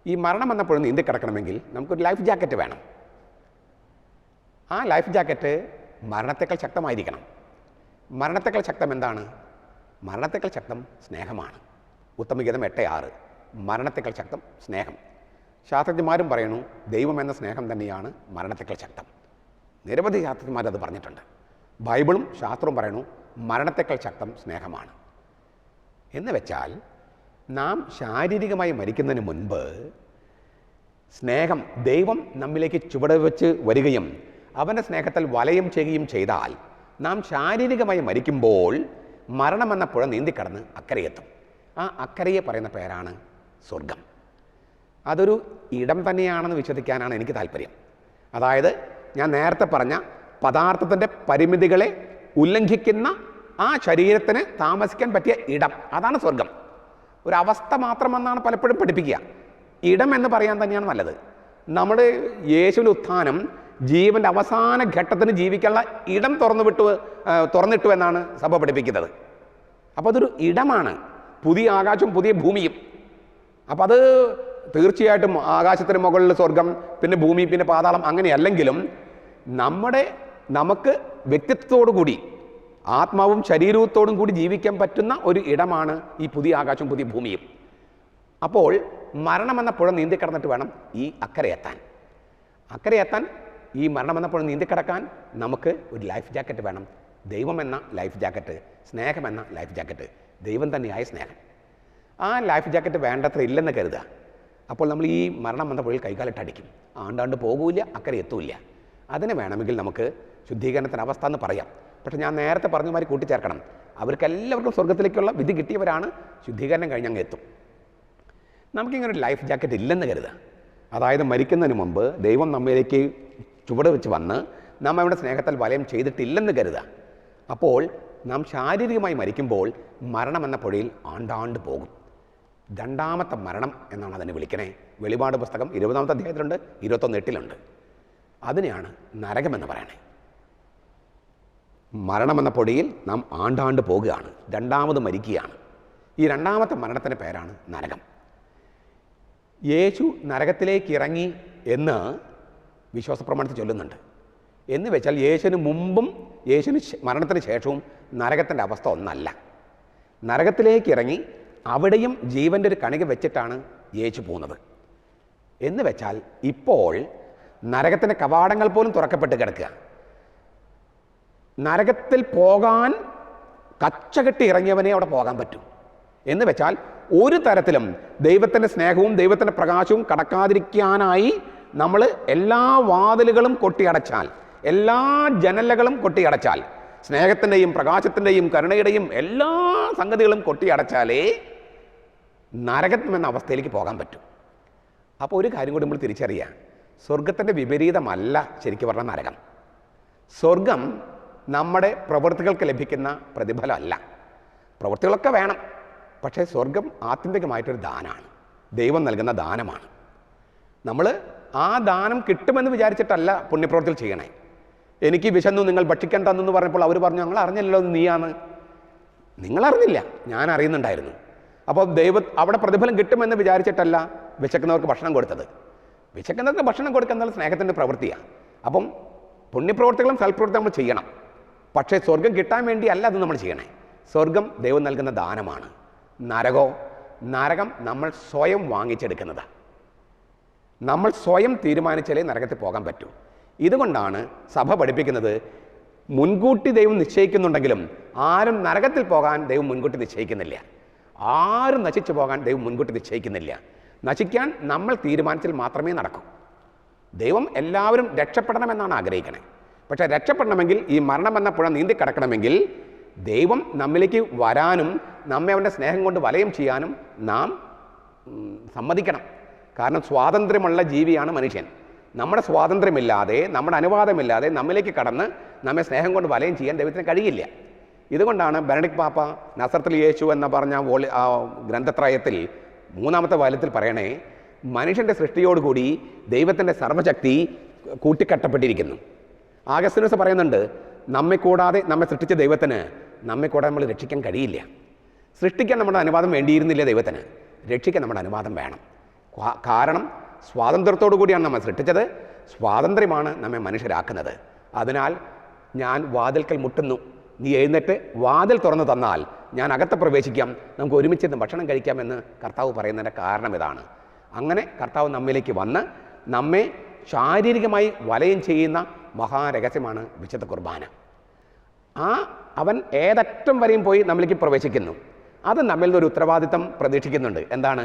ഈ മരണം എന്ന പുഴ നീന്തിക്കിടക്കണമെങ്കിൽ നമുക്കൊരു ലൈഫ് ജാക്കറ്റ് വേണം. ആ ലൈഫ് ജാക്കറ്റ് മരണത്തേക്കാൾ ശക്തമായിരിക്കണം. മരണത്തേക്കാൾ ശക്തം എന്താണ്? മരണത്തേക്കാൾ ശക്തം സ്നേഹമാണ്. ഉത്തമഗീതം 8:6. മരണത്തേക്കാൾ ശക്തം സ്നേഹം. ശാസ്ത്രജ്ഞന്മാരും പറയുന്നു, ദൈവം എന്ന സ്നേഹം തന്നെയാണ് മരണത്തേക്കാൾ ശക്തം. നിരവധി ശാസ്ത്രജ്ഞന്മാരത് പറഞ്ഞിട്ടുണ്ട്. ബൈബിളും ശാസ്ത്രവും പറയുന്നു മരണത്തേക്കാൾ ശക്തം സ്നേഹമാണ്. എന്ന് വെച്ചാൽ നാം ശാരീരികമായി മരിക്കുന്നതിന് മുൻപ് സ്നേഹം, ദൈവം നമ്മിലേക്ക് ചുവടുവെച്ച് വരികയും അവൻ്റെ സ്നേഹത്തിൽ വലയം ചെയ്യുകയും ചെയ്താൽ നാം ശാരീരികമായി മരിക്കുമ്പോൾ മരണമെന്ന പുഴ നീന്തിക്കടന്ന് അക്കരയെത്തും. ആ അക്കരയെ പറയുന്ന പേരാണ് സ്വർഗം. അതൊരു ഇടം തന്നെയാണെന്ന് വിശ്വസിക്കാനാണ് എനിക്ക് താല്പര്യം. അതായത് ഞാൻ നേരത്തെ പറഞ്ഞ പദാർത്ഥത്തിൻ്റെ പരിമിതികളെ ഉല്ലംഘിക്കുന്ന ആ ശരീരത്തിന് താമസിക്കാൻ പറ്റിയ ഇടം, അതാണ് സ്വർഗം. ഒരു അവസ്ഥ മാത്രമെന്നാണ് പലപ്പോഴും പഠിപ്പിക്കുക. ഇടം എന്ന് പറയാൻ തന്നെയാണ് നല്ലത്. നമ്മുടെ യേശുവിൻ്റെ ഉത്ഥാനം ജീവൻ്റെ അവസാന ഘട്ടത്തിന് ജീവിക്കാനുള്ള ഇടം തുറന്നിട്ടു എന്നാണ് സഭ പഠിപ്പിക്കുന്നത്. അപ്പോൾ അതൊരു ഇടമാണ്, പുതിയ ആകാശവും പുതിയ ഭൂമിയും. അപ്പം അത് തീർച്ചയായിട്ടും ആകാശത്തിന് മുകളിൽ സ്വർഗം, പിന്നെ ഭൂമി, പിന്നെ പാതാളം, അങ്ങനെയല്ലെങ്കിലും നമുക്ക് വ്യക്തിത്വത്തോടു കൂടി ആത്മാവും ശരീരത്തോടും കൂടി ജീവിക്കാൻ പറ്റുന്ന ഒരു ഇടമാണ് ഈ പുതിയ ആകാശവും പുതിയ ഭൂമിയും. അപ്പോൾ മരണമെന്ന പുഴ നീന്തിക്കിടന്നിട്ട് വേണം ഈ അക്കരയെത്താൻ ഈ മരണമെന്ന പുഴ നീന്തിക്കിടക്കാൻ നമുക്ക് ഒരു ലൈഫ് ജാക്കറ്റ് വേണം. ദൈവം എന്ന ലൈഫ് ജാക്കറ്റ്, സ്നേഹമെന്ന ലൈഫ് ജാക്കറ്റ്, ദൈവം തന്നെയായ സ്നേഹം. ആ ലൈഫ് ജാക്കറ്റ് വേണ്ടത്ര ഇല്ലെന്ന് കരുതുക. അപ്പോൾ നമ്മൾ ഈ മരണം വന്ന പുഴയിൽ കൈകാലിട്ടടിക്കും. ആണ്ടാണ്ട് പോകൂല, അക്കരെ എത്തൂല്ല. അതിന് വേണമെങ്കിൽ നമുക്ക് ശുദ്ധീകരണത്തിന് അവസ്ഥ എന്ന് പറയാം. പക്ഷേ ഞാൻ നേരത്തെ പറഞ്ഞമാതിരി കൂട്ടിച്ചേർക്കണം, അവർക്കെല്ലാവർക്കും സ്വർഗത്തിലേക്കുള്ള വിധി കിട്ടിയവരാണ്. ശുദ്ധീകരണം കഴിഞ്ഞങ്ങ് എത്തും. നമുക്കിങ്ങനൊരു ലൈഫ് ജാക്കറ്റ് ഇല്ലെന്ന് കരുതുക. അതായത് മരിക്കുന്നതിന് മുമ്പ് ദൈവം നമ്മിലേക്ക് ചുവട് വെച്ച് വന്ന് നാം അവരുടെ സ്നേഹത്താൽ വലയം ചെയ്തിട്ടില്ലെന്ന് കരുതുക. അപ്പോൾ നാം ശാരീരികമായി മരിക്കുമ്പോൾ മരണമെന്ന പുഴയിൽ ആണ്ടാണ്ട് പോകും. രണ്ടാമത്തെ മരണം എന്നാണ് അതിനെ വിളിക്കണേ. വെളിപാട് പുസ്തകം 20-ാമത്തെ അധ്യായത്തിലുണ്ട്, 21:8 അതിനെയാണ് നരകമെന്ന് പറയണേ. മരണമെന്ന പൊടിയിൽ നാം ആണ്ടാണ്ട് പോകുകയാണ്, രണ്ടാമത് മരിക്കുകയാണ്. ഈ രണ്ടാമത്തെ മരണത്തിൻ്റെ പേരാണ് നരകം. യേശു നരകത്തിലേക്ക് ഇറങ്ങി എന്ന് വിശ്വാസപ്രമാണത്തിൽ ചൊല്ലുന്നുണ്ട്. എന്ന് വെച്ചാൽ യേശുവിന് മുമ്പും യേശുവിന് മരണത്തിന് ശേഷവും നരകത്തിൻ്റെ അവസ്ഥ ഒന്നല്ല. നരകത്തിലേക്ക് ഇറങ്ങി അവിടെയും ജീവൻ്റെ ഒരു കണിക വെച്ചിട്ടാണ് യേശു പോകുന്നത്. എന്ന് വെച്ചാൽ ഇപ്പോൾ നരകത്തിൻ്റെ കവാടങ്ങൾ പോലും തുറക്കപ്പെട്ട് കിടക്കുക. നരകത്തിൽ പോകാൻ കച്ചകെട്ടി ഇറങ്ങിയവനെ അവിടെ പോകാൻ പറ്റും. എന്ന് വെച്ചാൽ ഒരു തരത്തിലും ദൈവത്തിൻ്റെ സ്നേഹവും ദൈവത്തിൻ്റെ പ്രകാശവും കടക്കാതിരിക്കാനായി നമ്മൾ എല്ലാ വാതിലുകളും കൊട്ടിയടച്ചാൽ, എല്ലാ ജനലകളും കൊട്ടിയടച്ചാൽ, സ്നേഹത്തിൻ്റെയും പ്രകാശത്തിൻ്റെയും കരുണയുടെയും എല്ലാ സംഗതികളും കൊട്ടിയടച്ചാലേ നരകം എന്ന അവസ്ഥയിലേക്ക് പോകാൻ പറ്റും. അപ്പോൾ ഒരു കാര്യം കൂടി നമ്മൾ തിരിച്ചറിയാം, സ്വർഗത്തിൻ്റെ വിപരീതമല്ല ശരിക്കും പറഞ്ഞ നരകം. സ്വർഗം നമ്മുടെ പ്രവൃത്തികൾക്ക് ലഭിക്കുന്ന പ്രതിഫലമല്ല. പ്രവൃത്തികളൊക്കെ വേണം, പക്ഷേ സ്വർഗം ആത്യന്തികമായിട്ടൊരു ദാനമാണ്, ദൈവം നൽകുന്ന ദാനമാണ്. നമ്മൾ ആ ദാനം കിട്ടുമെന്ന് വിചാരിച്ചിട്ടല്ല പുണ്യപ്രവൃത്തികൾ ചെയ്യണേ. എനിക്ക് വിശന്നു, നിങ്ങൾ ഭക്ഷിക്കാൻ തന്നെന്ന് പറഞ്ഞപ്പോൾ അവർ പറഞ്ഞു ഞങ്ങൾ അറിഞ്ഞില്ലല്ലോ നീയാണ്. നിങ്ങളറിഞ്ഞില്ല, ഞാൻ അറിയുന്നുണ്ടായിരുന്നു. അപ്പോൾ അവിടെ പ്രതിഫലം കിട്ടുമെന്ന് വിചാരിച്ചിട്ടല്ല വിശക്കുന്നവർക്ക് ഭക്ഷണം കൊടുത്തത്. വിശക്കുന്നവർക്ക് ഭക്ഷണം കൊടുക്കുന്നത് സ്നേഹത്തിൻ്റെ പ്രവൃത്തിയാണ്. അപ്പം പുണ്യപ്രവൃത്തികളും സൽപ്രവൃത്തി നമ്മൾ ചെയ്യണം, പക്ഷേ സ്വർഗം കിട്ടാൻ വേണ്ടി അല്ല അത് നമ്മൾ ചെയ്യണേ. സ്വർഗം ദൈവം നൽകുന്ന ദാനമാണ്. നരകം നമ്മൾ സ്വയം വാങ്ങിച്ചെടുക്കുന്നതാണ്. നമ്മൾ സ്വയം തീരുമാനിച്ചാലേ നരകത്തിൽ പോകാൻ പറ്റൂ. ഇതുകൊണ്ടാണ് സഭ പഠിപ്പിക്കുന്നത്, മുൻകൂട്ടി ദൈവം നിശ്ചയിക്കുന്നുണ്ടെങ്കിലും ആരും നരകത്തിൽ പോകാൻ ദൈവം മുൻകൂട്ടി നിശ്ചയിക്കുന്നില്ല. ആരും നശിച്ചു പോകാൻ ദൈവം മുൻകൂട്ടി നിശ്ചയിക്കുന്നില്ല. നശിക്കാൻ നമ്മൾ തീരുമാനിച്ചാൽ മാത്രമേ നടക്കൂ. ദൈവം എല്ലാവരും രക്ഷപ്പെടണമെന്നാണ് ആഗ്രഹിക്കണേ. പക്ഷേ രക്ഷപ്പെടണമെങ്കിൽ, ഈ മരണമെന്ന പുഴ നീന്തി കടക്കണമെങ്കിൽ ദൈവം നമ്മിലേക്ക് വരാനും നമ്മെ അവൻ്റെ സ്നേഹം കൊണ്ട് വലയം ചെയ്യാനും നാം സമ്മതിക്കണം. കാരണം സ്വാതന്ത്ര്യമുള്ള ജീവിയാണ് മനുഷ്യൻ. നമ്മുടെ സ്വാതന്ത്ര്യമില്ലാതെ, നമ്മുടെ അനുവാദമില്ലാതെ നമ്മിലേക്ക് കടന്ന് നമ്മെ സ്നേഹം കൊണ്ട് വലയം ചെയ്യാൻ ദൈവത്തിന് കഴിയില്ല. ഇതുകൊണ്ടാണ് ബെനഡിക്ട് പാപ്പ നസറത്തിൽ യേശു എന്ന പറഞ്ഞ ഗ്രന്ഥത്രയത്തിൽ 3-ാമത്തെ വാല്യത്തിൽ പറയണേ, മനുഷ്യൻ്റെ സൃഷ്ടിയോടുകൂടി ദൈവത്തിൻ്റെ സർവ്വശക്തി കൂട്ടിക്കെട്ടപ്പെട്ടിരിക്കുന്നു. ആഗസ്തീനോസ് പറയുന്നുണ്ട്, നമ്മെ കൂടാതെ നമ്മെ സൃഷ്ടിച്ച ദൈവത്തിന് നമ്മെ കൂടാതെ നമ്മൾ രക്ഷിക്കാൻ കഴിയില്ല. സൃഷ്ടിക്കാൻ നമ്മുടെ അനുവാദം വേണ്ടിയിരുന്നില്ല ദൈവത്തിന്, രക്ഷിക്കാൻ നമ്മുടെ അനുവാദം വേണം. കാരണം സ്വാതന്ത്ര്യത്തോടു കൂടിയാണ് നമ്മെ സൃഷ്ടിച്ചത്, സ്വാതന്ത്ര്യമാണ് നമ്മെ മനുഷ്യരാക്കുന്നത്. അതിനാൽ ഞാൻ വാതിൽക്കൽ മുട്ടുന്നു, നീ എഴുന്നേറ്റ് വാതിൽ തുറന്നു തന്നാൽ ഞാൻ അകത്ത് പ്രവേശിക്കാം, നമുക്ക് ഒരുമിച്ചിരുന്ന് ഭക്ഷണം കഴിക്കാമെന്ന് കർത്താവ് പറയുന്നതിൻ്റെ കാരണം ഇതാണ്. അങ്ങനെ കർത്താവ് നമ്മിലേക്ക് വന്ന് നമ്മെ ശാരീരികമായി വലയം ചെയ്യുന്ന മഹാരഹസ്യമാണ് വിശുദ്ധ കുർബാന. അവൻ ഏതറ്റം വരെയും പോയി നമ്മിലേക്ക് പ്രവേശിക്കുന്നു. അത് നമ്മിൽ നിന്നൊരു ഉത്തരവാദിത്തം പ്രതീക്ഷിക്കുന്നുണ്ട്. എന്താണ്?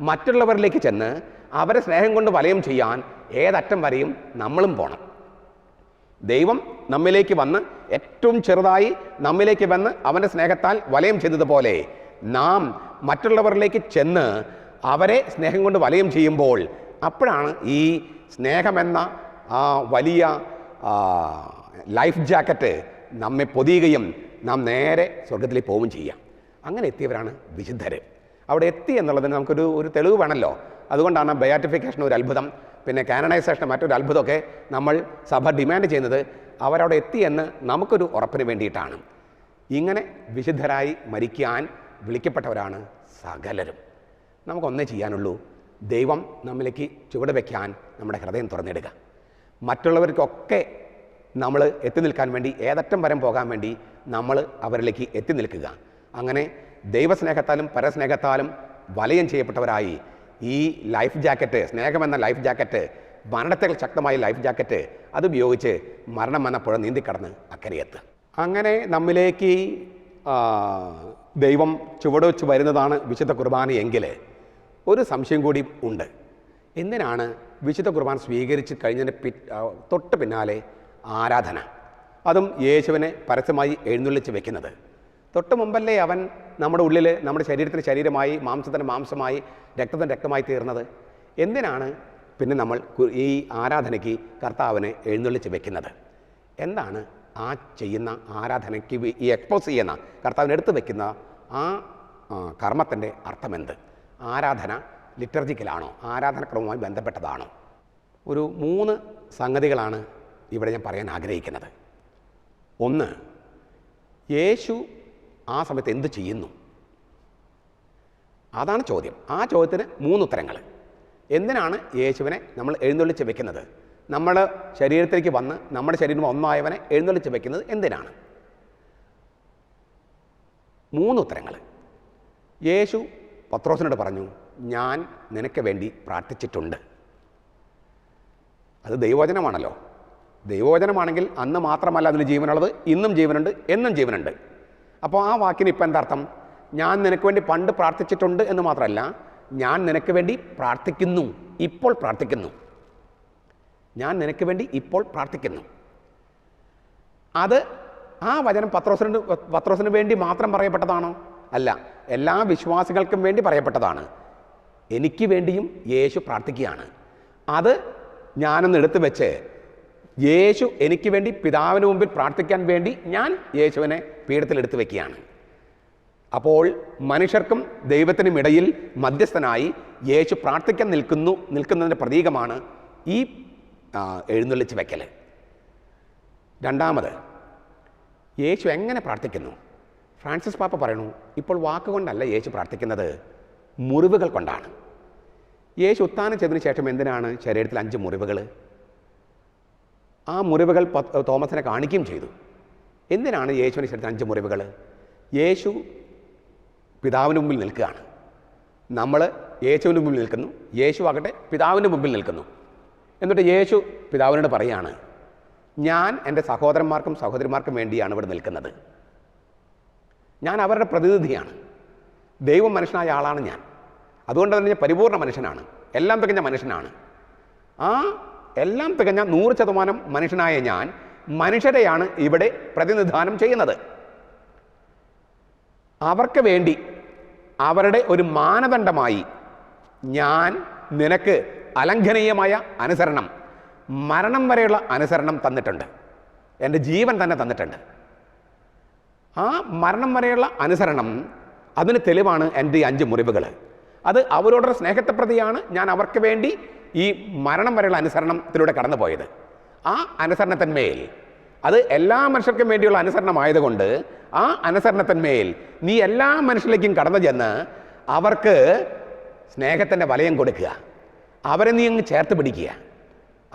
മറ്റുള്ളവരിലേക്ക് ചെന്ന് അവരെ സ്നേഹം കൊണ്ട് വലയം ചെയ്യാൻ ഏതറ്റം വരെയും നമ്മളും പോകണം. ദൈവം നമ്മിലേക്ക് വന്ന് ഏറ്റവും ചെറുതായി നമ്മിലേക്ക് വന്ന് അവൻ്റെ സ്നേഹത്താൽ വലയം ചെയ്തതുപോലെ നാം മറ്റുള്ളവരിലേക്ക് ചെന്ന് അവരെ സ്നേഹം കൊണ്ട് വലയം ചെയ്യുമ്പോൾ അപ്പോഴാണ് ഈ സ്നേഹമെന്ന ആ വലിയ ലൈഫ് ജാക്കറ്റ് നമ്മെ പൊതിയുകയും നാം നേരെ സ്വർഗത്തിലേക്ക് പോവുകയും ചെയ്യാം. അങ്ങനെ എത്തിയവരാണ് വിശുദ്ധർ. അവിടെ എത്തി എന്നുള്ളതിന് നമുക്കൊരു തെളിവ് വേണമല്ലോ. അതുകൊണ്ടാണ് ബയാറ്റിഫിക്കേഷൻ ഒരു അത്ഭുതം, പിന്നെ കാനണൈസേഷൻ മറ്റൊരു അത്ഭുതമൊക്കെ നമ്മൾ സഭ ഡിമാൻഡ് ചെയ്യുന്നത്. അവരവിടെ എത്തി എന്ന് നമുക്കൊരു ഉറപ്പിന് വേണ്ടിയിട്ടാണ്. ഇങ്ങനെ വിശുദ്ധരായി മരിക്കാൻ വിളിക്കപ്പെട്ടവരാണ് സകലരും. നമുക്കൊന്നേ ചെയ്യാനുള്ളൂ, ദൈവം നമ്മിലേക്ക് ചുവട് വയ്ക്കാൻ നമ്മുടെ ഹൃദയം തുറന്നിടുക. മറ്റുള്ളവർക്കൊക്കെ നമ്മൾ എത്തി നിൽക്കാൻ വേണ്ടി, ഏതറ്റം വരെ പോകാൻ വേണ്ടി നമ്മൾ അവരിലേക്ക് എത്തി നിൽക്കുക. അങ്ങനെ ദൈവസ്നേഹത്താലും പരസ്നേഹത്താലും വലയം ചെയ്യപ്പെട്ടവരായി ഈ ലൈഫ് ജാക്കറ്റ്, സ്നേഹമെന്ന ലൈഫ് ജാക്കറ്റ്, മരണത്തിൽ ശക്തമായ ലൈഫ് ജാക്കറ്റ് അതുപയോഗിച്ച് മരണമെന്ന പുഴ നീന്തിക്കടന്ന് അക്കരയെത്തുക. അങ്ങനെ നമ്മിലേക്ക് ദൈവം ചുവടുവെച്ച് വരുന്നതാണ് വിശുദ്ധ കുർബാനയെങ്കിൽ ഒരു സംശയം കൂടി ഉണ്ട്. എന്തിനാണ് വിശുദ്ധ കുർബാന സ്വീകരിച്ച് കഴിഞ്ഞതിന് തൊട്ട് പിന്നാലെ ആരാധന, അതും യേശുവിനെ പരസ്യമായി എഴുന്നള്ളിച്ച് വെക്കുന്നത്? തൊട്ട് മുമ്പല്ലേ അവൻ നമ്മുടെ ഉള്ളിൽ, നമ്മുടെ ശരീരത്തിന് ശരീരമായി, മാംസത്തിന് മാംസമായി, രക്തത്തിന് രക്തമായി തീർന്നത്? എന്തിനാണ് പിന്നെ നമ്മൾ ഈ ആരാധനയ്ക്ക് കർത്താവിനെ എഴുന്നള്ളിച്ച് വെക്കുന്നത്? എന്താണ് ആ ചെയ്യുന്ന ആരാധനയ്ക്ക് ഈ എക്സ്പോസ് ചെയ്യുന്ന, കർത്താവിനെ എടുത്ത് വെക്കുന്ന ആ കർമ്മത്തിൻ്റെ അർത്ഥമെന്ത്? ആരാധന ലിറ്റർജിക്കലാണോ, ആരാധനക്രമവുമായി ബന്ധപ്പെട്ടതാണോ? ഒരു 3 സംഗതികളാണ് ഇവിടെ ഞാൻ പറയാൻ ആഗ്രഹിക്കുന്നത്. ഒന്ന്, യേശു ആ സമയത്ത് എന്ത് ചെയ്യുന്നു? അതാണ് ചോദ്യം. ആ ചോദ്യത്തിന് 3 ഉത്തരങ്ങൾ. എന്തിനാണ് യേശുവിനെ നമ്മൾ എഴുന്നള്ളിച്ച് വെക്കുന്നത്? നമ്മുടെ ശരീരത്തിലേക്ക് വന്ന് നമ്മുടെ ശരീരം ഒന്നായവനെ എഴുന്നള്ളിച്ച് വെക്കുന്നത് എന്തിനാണ്? 3 ഉത്തരങ്ങൾ. യേശു പത്രോസിനോട് പറഞ്ഞു, ഞാൻ നിനക്ക് വേണ്ടി പ്രാർത്ഥിച്ചിട്ടുണ്ട്. അത് ദൈവവചനമാണല്ലോ. ദൈവവചനമാണെങ്കിൽ അന്ന് മാത്രമല്ല അതിന് ജീവനുള്ളത്, ഇന്നും ജീവനുണ്ട്, എന്നും ജീവനുണ്ട്. അപ്പോൾ ആ വാക്കിന് ഇപ്പം എന്താ അർത്ഥം? ഞാൻ നിനക്ക് വേണ്ടി പണ്ട് പ്രാർത്ഥിച്ചിട്ടുണ്ട് എന്ന് മാത്രമല്ല, ഞാൻ നിനക്ക് വേണ്ടി പ്രാർത്ഥിക്കുന്നു, ഇപ്പോൾ പ്രാർത്ഥിക്കുന്നു. ഞാൻ നിനക്ക് വേണ്ടി ഇപ്പോൾ പ്രാർത്ഥിക്കുന്നു. അത് ആ വചനം പത്രോസിന് വേണ്ടി മാത്രം പറയപ്പെട്ടതാണോ? അല്ല, എല്ലാ വിശ്വാസികൾക്കും വേണ്ടി പറയപ്പെട്ടതാണ്. എനിക്ക് വേണ്ടിയും യേശു പ്രാർത്ഥിക്കുകയാണ്. അത് ഞാനൊന്ന് എടുത്തു വെച്ച് യേശു എനിക്ക് വേണ്ടി പിതാവിന് മുമ്പിൽ പ്രാർത്ഥിക്കാൻ വേണ്ടി ഞാൻ യേശുവിനെ പീഠത്തിൽ എടുത്തു വയ്ക്കുകയാണ്. അപ്പോൾ മനുഷ്യർക്കും ദൈവത്തിനും ഇടയിൽ മധ്യസ്ഥനായി യേശു പ്രാർത്ഥിക്കാൻ നിൽക്കുന്നതിൻ്റെ പ്രതീകമാണ് ഈ എഴുന്നള്ളിച്ച് വയ്ക്കൽ. രണ്ടാമത്, യേശു എങ്ങനെ പ്രാർത്ഥിക്കുന്നു? ഫ്രാൻസിസ് പാപ്പ പറയണു, ഇപ്പോൾ വാക്കുകൊണ്ടല്ല യേശു പ്രാർത്ഥിക്കുന്നത്, മുറിവുകൾ കൊണ്ടാണ്. യേശു ഉത്ഥാനം ചെയ്തതിന് ശേഷം എന്തിനാണ് ശരീരത്തിൽ 5 മുറിവുകൾ? ആ മുറിവുകൾ തോമസിനെ കാണിക്കുകയും ചെയ്തു. എന്തിനാണ് യേശുവിൻ്റെ ശരീരത്തിൽ 5 മുറിവുകൾ? യേശു പിതാവിന് മുമ്പിൽ നിൽക്കുകയാണ്. നമ്മൾ യേശുവിന് മുമ്പിൽ നിൽക്കുന്നു, യേശു ആകട്ടെ പിതാവിൻ്റെ മുമ്പിൽ നിൽക്കുന്നു. എന്നിട്ട് യേശു പിതാവിനോട് പറയുകയാണ്, ഞാൻ എൻ്റെ സഹോദരന്മാർക്കും സഹോദരിമാർക്കും വേണ്ടിയാണ് ഇവിടെ നിൽക്കുന്നത്. ഞാൻ അവരുടെ പ്രതിനിധിയാണ്. ദൈവം മനുഷ്യനായ ആളാണ് ഞാൻ. അതുകൊണ്ട് തന്നെ ഞാൻ പരിപൂർണ്ണ മനുഷ്യനാണ്, എല്ലാം തികഞ്ഞ മനുഷ്യനാണ്. ആ എല്ലാം തികഞ്ഞ 100% മനുഷ്യനായ ഞാൻ മനുഷ്യരെയാണ് ഇവിടെ പ്രതിനിധാനം ചെയ്യുന്നത്. അവർക്ക് വേണ്ടി അവരുടെ ഒരു മാനദണ്ഡമായി ഞാൻ നിനക്ക് അലംഘനീയമായ അനുസരണം, മരണം വരെയുള്ള അനുസരണം തന്നിട്ടുണ്ട്. എൻ്റെ ജീവൻ തന്നെ തന്നിട്ടുണ്ട്. ആ മരണം വരെയുള്ള അനുസരണം, അതിന് തെളിവാണ് എൻ്റെ 5 മുറിവുകൾ. അത് അവരോടുള്ള സ്നേഹത്തെ പ്രതിയാണ് ഞാൻ അവർക്ക് വേണ്ടി ഈ മരണം വരെയുള്ള അനുസരണത്തിലൂടെ കടന്നു പോയത്. ആ അനുസരണത്തിന്മേൽ, അത് എല്ലാ മനുഷ്യർക്കും വേണ്ടിയുള്ള അനുസരണമായതുകൊണ്ട് ആ അനുസരണത്തിന്മേൽ നീ എല്ലാ മനുഷ്യരിലേക്കും കടന്നു ചെന്ന് അവർക്ക് സ്നേഹത്തിൻ്റെ വലയം കൊടുക്കുക, അവരെ നീ അങ്ങ് ചേർത്ത് പിടിക്കുക,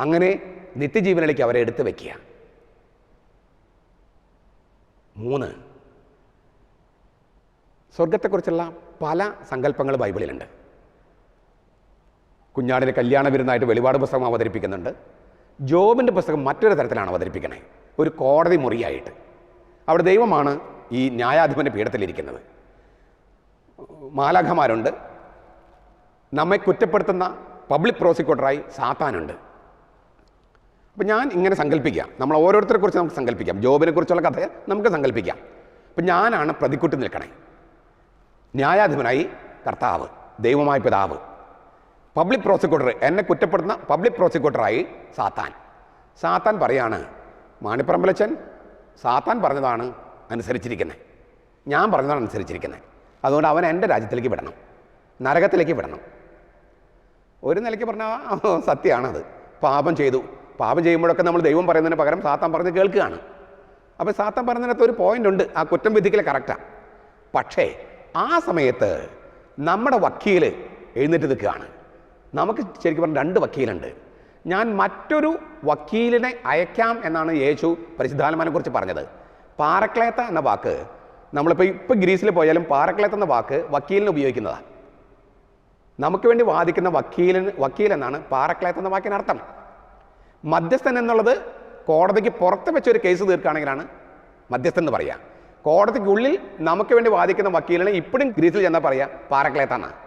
അങ്ങനെ നിത്യജീവനിലേക്ക് അവരെ എടുത്തു വയ്ക്കുക. 3, സ്വർഗത്തെക്കുറിച്ചുള്ള പല സങ്കല്പങ്ങൾ ബൈബിളിലുണ്ട്. കുഞ്ഞാടിൻ്റെ കല്യാണ വിരുന്നായിട്ട് വെളിപാട് പുസ്തകം അവതരിപ്പിക്കുന്നുണ്ട്. ജോബിൻ്റെ പുസ്തകം മറ്റൊരു തരത്തിലാണ് അവതരിപ്പിക്കണേ, ഒരു കോടതി മുറിയായിട്ട്. അവിടെ ദൈവമാണ് ഈ ന്യായാധിപൻ്റെ പീഠത്തിലിരിക്കുന്നത്. മാലാഖമാരുണ്ട്. നമ്മെ കുറ്റപ്പെടുത്തുന്ന പബ്ലിക് പ്രോസിക്യൂട്ടറായി സാത്താനുണ്ട്. അപ്പം ഞാൻ ഇങ്ങനെ സങ്കല്പിക്കാം, നമ്മൾ ഓരോരുത്തരെ കുറിച്ച് നമുക്ക് സങ്കല്പിക്കാം. ജോബിനെ കുറിച്ചുള്ള കഥ നമുക്ക് സങ്കല്പിക്കാം. അപ്പം ഞാനാണ് പ്രതിക്കുട്ടി നിൽക്കണേ. ന്യായാധിപനായി കർത്താവ്, ദൈവമായ പിതാവ്. പബ്ലിക് പ്രോസിക്യൂട്ടർ, എന്നെ കുറ്റപ്പെടുത്തുന്ന പബ്ലിക് പ്രോസിക്യൂട്ടറായി സാത്താൻ പറയാണ്, മാണിപ്പറമ്പലച്ചൻ സാത്താൻ പറഞ്ഞതാണ് അനുസരിച്ചിരിക്കുന്നത്, ഞാൻ പറഞ്ഞതാണ് അനുസരിച്ചിരിക്കുന്നത്. അതുകൊണ്ട് അവൻ എൻ്റെ രാജ്യത്തിലേക്ക് വിടണം, നരകത്തിലേക്ക് വിടണം. ഒരു നിലയ്ക്ക് പറഞ്ഞാൽ സത്യമാണത്. പാപം ചെയ്യുമ്പോഴൊക്കെ നമ്മൾ ദൈവം പറയുന്നതിന് പകരം സാത്താൻ പറഞ്ഞ് കേൾക്കുകയാണ്. അപ്പോൾ സാത്താൻ പറയുന്നതിനകത്ത് ഒരു പോയിൻ്റ് ഉണ്ട്, ആ കുറ്റം വിധിക്കൽ കറക്റ്റാണ്. പക്ഷേ ആ സമയത്ത് നമ്മുടെ വക്കീൽ എഴുന്നേറ്റ് നിൽക്കുകയാണ്. നമുക്ക് ശരിക്കും പറഞ്ഞാൽ 2 വക്കീലുണ്ട്. ഞാൻ മറ്റൊരു വക്കീലിനെ അയക്കാം എന്നാണ് യേശു പരിശുദ്ധാത്മാവിനെ കുറിച്ച് പറഞ്ഞത്. പാരക്ലേത്ത എന്ന വാക്ക് നമ്മളിപ്പോൾ ഗ്രീസിൽ പോയാലും പാരക്ലേത്ത എന്ന വാക്ക് വക്കീലിന് ഉപയോഗിക്കുന്നതാണ്. നമുക്ക് വേണ്ടി വാദിക്കുന്ന വക്കീൽ എന്നാണ് പാരക്ലേത്ത എന്ന വാക്കിനർത്ഥം. മധ്യസ്ഥൻ എന്നുള്ളത് കോടതിക്ക് പുറത്ത് വെച്ചൊരു കേസ് തീർക്കുകയാണെങ്കിലാണ് മധ്യസ്ഥൻ എന്ന് പറയുക. കോടതിക്കുള്ളിൽ നമുക്ക് വേണ്ടി വാദിക്കുന്ന വക്കീലിനെ ഇപ്പോഴും ഗ്രീസിൽ ചെന്നാൽ പറയുക പാരക്ലേത്ത എന്നാണ്.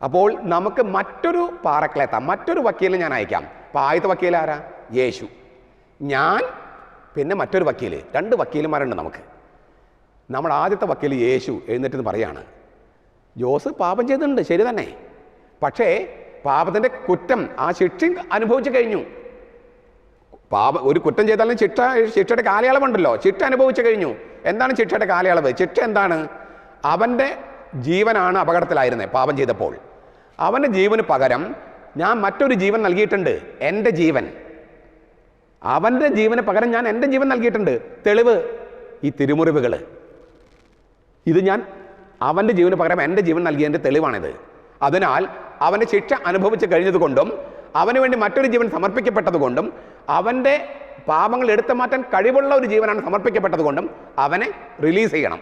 അപ്പോൾ നമുക്ക് മറ്റൊരു വക്കീലിനെ ഞാൻ അയക്കാം. അപ്പോൾ ആദ്യത്തെ വക്കീൽ ആരാ? യേശു. ഞാൻ, പിന്നെ മറ്റൊരു വക്കീൽ, 2 വക്കീലുമാരുണ്ട് നമുക്ക്. നമ്മുടെ ആദ്യത്തെ വക്കീൽ യേശു എഴുന്നേറ്റ് പറയാണ്, ജോസ് പാപം ചെയ്തിട്ടുണ്ട്, ശരി തന്നെ, പക്ഷേ പാപത്തിൻ്റെ കുറ്റം, ആ ശിക്ഷ അനുഭവിച്ചു കഴിഞ്ഞു. ഒരു കുറ്റം ചെയ്താലും ശിക്ഷയുടെ കാലയളവുണ്ടല്ലോ, ശിക്ഷ അനുഭവിച്ചു കഴിഞ്ഞു. എന്താണ് ശിക്ഷയുടെ കാലയളവ്? ശിക്ഷ എന്താണ്? അവൻ്റെ ജീവനാണ് അപകടത്തിലായിരുന്നത് പാപം ചെയ്തപ്പോൾ. അവൻ്റെ ജീവന് പകരം ഞാൻ മറ്റൊരു ജീവൻ നൽകിയിട്ടുണ്ട്, എൻ്റെ ജീവൻ. അവൻ്റെ ജീവന് പകരം ഞാൻ എൻ്റെ ജീവൻ നൽകിയിട്ടുണ്ട്. തെളിവ് ഈ തിരുമുറിവുകൾ. ഇത് ഞാൻ അവൻ്റെ ജീവന് പകരം എൻ്റെ ജീവൻ നൽകിയതിൻ്റെ തെളിവാണിത്. അതിനാൽ അവൻ്റെ ശിക്ഷ അനുഭവിച്ച് കഴിഞ്ഞതുകൊണ്ടും അവന് വേണ്ടി മറ്റൊരു ജീവൻ സമർപ്പിക്കപ്പെട്ടതുകൊണ്ടും അവൻ്റെ പാപങ്ങൾ എടുത്തു മാറ്റാൻ കഴിവുള്ള ഒരു ജീവനാണ് സമർപ്പിക്കപ്പെട്ടതുകൊണ്ടും അവനെ റിലീസ് ചെയ്യണം,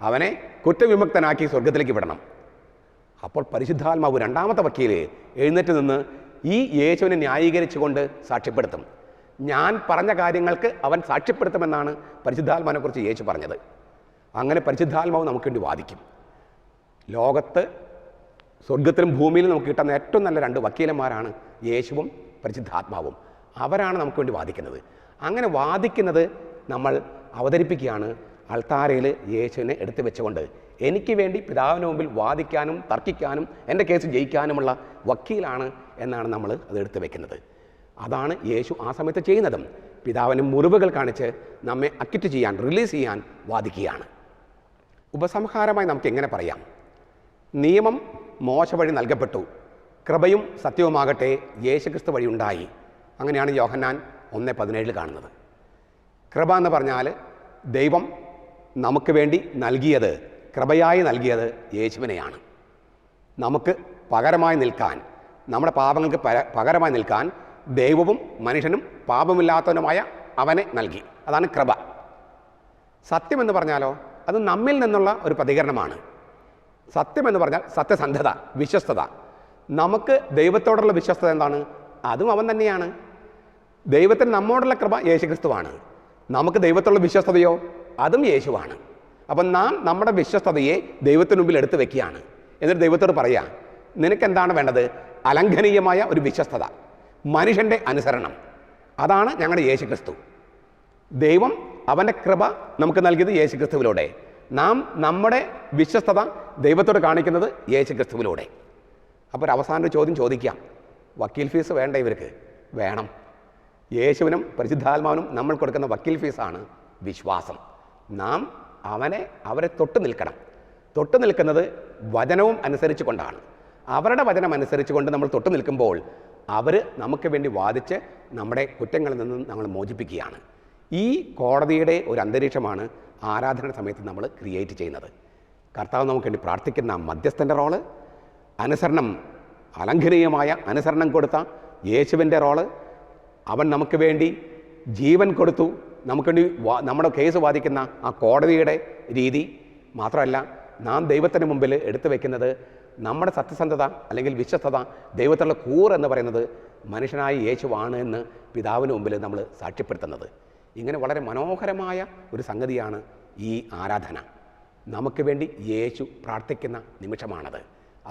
അവനെ കുറ്റവിമുക്തനാക്കി സ്വർഗത്തിലേക്ക് വിടണം. അപ്പോൾ പരിശുദ്ധാത്മാവ് രണ്ടാമത്തെ വക്കീൽ എഴുന്നേറ്റ് നിന്ന് ഈ യേശുവിനെ ന്യായീകരിച്ചുകൊണ്ട് സാക്ഷ്യപ്പെടുത്തും. ഞാൻ പറഞ്ഞ കാര്യങ്ങൾക്ക് അവൻ സാക്ഷ്യപ്പെടുത്തുമെന്നാണ് പരിശുദ്ധാത്മാവിനെക്കുറിച്ച് യേശു പറഞ്ഞത്. അങ്ങനെ പരിശുദ്ധാത്മാവ് നമുക്ക് വേണ്ടി വാദിക്കും. ലോകത്ത് സ്വർഗത്തിലും ഭൂമിയിലും നമുക്ക് കിട്ടുന്ന ഏറ്റവും നല്ല രണ്ട് വക്കീലന്മാരാണ് യേശുവും പരിശുദ്ധാത്മാവും. അവരാണ് നമുക്ക് വേണ്ടി വാദിക്കുന്നത്. അങ്ങനെ വാദിക്കുന്നത് നമ്മൾ അവതരിപ്പിക്കുകയാണ് അൾത്താരയിൽ യേശുവിനെ എടുത്തു വെച്ചുകൊണ്ട്. എനിക്ക് വേണ്ടി പിതാവിന് മുമ്പിൽ വാദിക്കാനും തർക്കിക്കാനും എൻ്റെ കേസ് ജയിക്കാനുമുള്ള വക്കീലാണ് എന്നാണ് നമ്മൾ അത് എടുത്തു വെക്കുന്നത്. അതാണ് യേശു ആ സമയത്ത് ചെയ്യുന്നതും. പിതാവിന് മുറിവുകൾ കാണിച്ച് നമ്മെ അക്വിറ്റ് ചെയ്യാൻ, റിലീസ് ചെയ്യാൻ വാദിക്കുകയാണ്. ഉപസംഹാരമായി നമുക്ക് എങ്ങനെ പറയാം? നിയമം മോശ വഴി നൽകപ്പെട്ടു, കൃപയും സത്യവുമാകട്ടെ യേശുക്രിസ്തു വഴി ഉണ്ടായി. അങ്ങനെയാണ് യോഹന്നാൻ 1:17 കാണുന്നത്. കൃപ എന്ന് പറഞ്ഞാൽ ദൈവം നമുക്ക് വേണ്ടി നൽകിയത്, കൃപയായി നൽകിയത് യേശുവിനെയാണ്. നമുക്ക് പകരമായി നിൽക്കാൻ, നമ്മുടെ പാപങ്ങൾക്ക് പകരമായി നിൽക്കാൻ ദൈവവും മനുഷ്യനും പാപമില്ലാത്തവനുമായ അവനെ നൽകി. അതാണ് കൃപ. സത്യമെന്ന് പറഞ്ഞാലോ അത് നമ്മിൽ നിന്നുള്ള ഒരു പ്രതികരണമാണ്. സത്യമെന്ന് പറഞ്ഞാൽ സത്യസന്ധത, വിശ്വസ്തത. നമുക്ക് ദൈവത്തോടുള്ള വിശ്വസ്തത എന്താണ്? അതും അവൻ തന്നെയാണ്. ദൈവത്തിന് നമ്മോടുള്ള കൃപ യേശുക്രിസ്തുവാണ്. നമുക്ക് ദൈവത്തോടുള്ള വിശ്വസ്തതയോ അതും യേശുവാണ്. അപ്പം നാം നമ്മുടെ വിശ്വസ്തതയെ ദൈവത്തിന് മുമ്പിൽ എടുത്തു വെക്കുകയാണ്. എന്നിട്ട് ദൈവത്തോട് പറയാം, നിനക്കെന്താണ് വേണ്ടത്? അലംഘനീയമായ ഒരു വിശ്വസ്തത, മനുഷ്യൻ്റെ അനുസരണം. അതാണ് ഞങ്ങളുടെ യേശുക്രിസ്തു. ദൈവം അവൻ്റെ കൃപ നമുക്ക് നൽകിയത് യേശുക്രിസ്തുവിലൂടെ. നാം നമ്മുടെ വിശ്വസ്തത ദൈവത്തോട് കാണിക്കുന്നത് യേശുക്രിസ്തുവിലൂടെ. അപ്പോൾ ഒരു അവസാന ചോദ്യം ചോദിക്കാം, വക്കീൽ ഫീസ് വേണ്ട ഇവർക്ക്? വേണം. യേശുവിനും പരിശുദ്ധാത്മാവിനും നമ്മൾ കൊടുക്കുന്ന വക്കീൽ ഫീസാണ് വിശ്വാസം. നാം അവരെ തൊട്ട് നിൽക്കണം. തൊട്ട് നിൽക്കുന്നത് വചനവും അനുസരിച്ച് കൊണ്ടാണ്. അവരുടെ വചനം അനുസരിച്ച് കൊണ്ട് നമ്മൾ തൊട്ട് നിൽക്കുമ്പോൾ അവർ നമുക്ക് വേണ്ടി വാദിച്ച് നമ്മുടെ കുറ്റങ്ങളിൽ നിന്ന് നമ്മൾ മോചിപ്പിക്കുകയാണ്. ഈ കോടതിയുടെ ഒരു അന്തരീക്ഷമാണ് ആരാധന സമയത്ത് നമ്മൾ ക്രിയേറ്റ് ചെയ്യുന്നത്. കർത്താവ് നമുക്ക് വേണ്ടി പ്രാർത്ഥിക്കുന്ന മധ്യസ്ഥൻ്റെ റോള്, അനുസരണം, അലംഘനീയമായ അനുസരണം കൊടുത്ത യേശുവിൻ്റെ റോള്, അവൻ നമുക്ക് വേണ്ടി ജീവൻ കൊടുത്തു, നമുക്ക് വേണ്ടി നമ്മുടെ കേസ് വാദിക്കുന്ന ആ കോടതിയുടെ രീതി മാത്രമല്ല, നാം ദൈവത്തിന് മുമ്പിൽ എടുത്തു വയ്ക്കുന്നത് നമ്മുടെ സത്യസന്ധത അല്ലെങ്കിൽ വിശ്വസ്തത, ദൈവത്തിലുള്ള കൂർ എന്ന് പറയുന്നത് മനുഷ്യനായ യേശുവാണ് എന്ന് പിതാവിന് മുമ്പിൽ നമ്മൾ സാക്ഷ്യപ്പെടുത്തുന്നത്. ഇങ്ങനെ വളരെ മനോഹരമായ ഒരു സംഗതിയാണ് ഈ ആരാധന. നമുക്ക് വേണ്ടി യേശു പ്രാർത്ഥിക്കുന്ന നിമിഷമാണത്.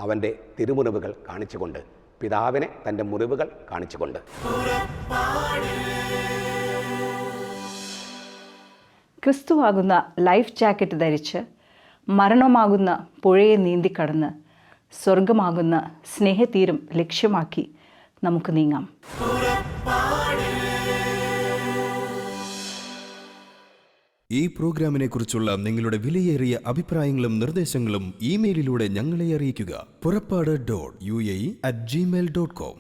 അവൻ്റെ തിരുമുറിവുകൾ കാണിച്ചുകൊണ്ട്, പിതാവിനെ തൻ്റെ മുറിവുകൾ കാണിച്ചുകൊണ്ട്. ക്രിസ്തുവാകുന്ന ലൈഫ് ജാക്കറ്റ് ധരിച്ച് മരണമാകുന്ന പുഴയെ നീന്തിക്കടന്ന് സ്വർഗമാകുന്ന സ്നേഹതീരം ലക്ഷ്യമാക്കി നമുക്ക് നീങ്ങാം. ഈ പ്രോഗ്രാമിനെ കുറിച്ചുള്ള നിങ്ങളുടെ വിലയേറിയ അഭിപ്രായങ്ങളും നിർദ്ദേശങ്ങളും ഇമെയിലിലൂടെ ഞങ്ങളെ അറിയിക്കുക. പുറപ്പാട്.ua@gmail.com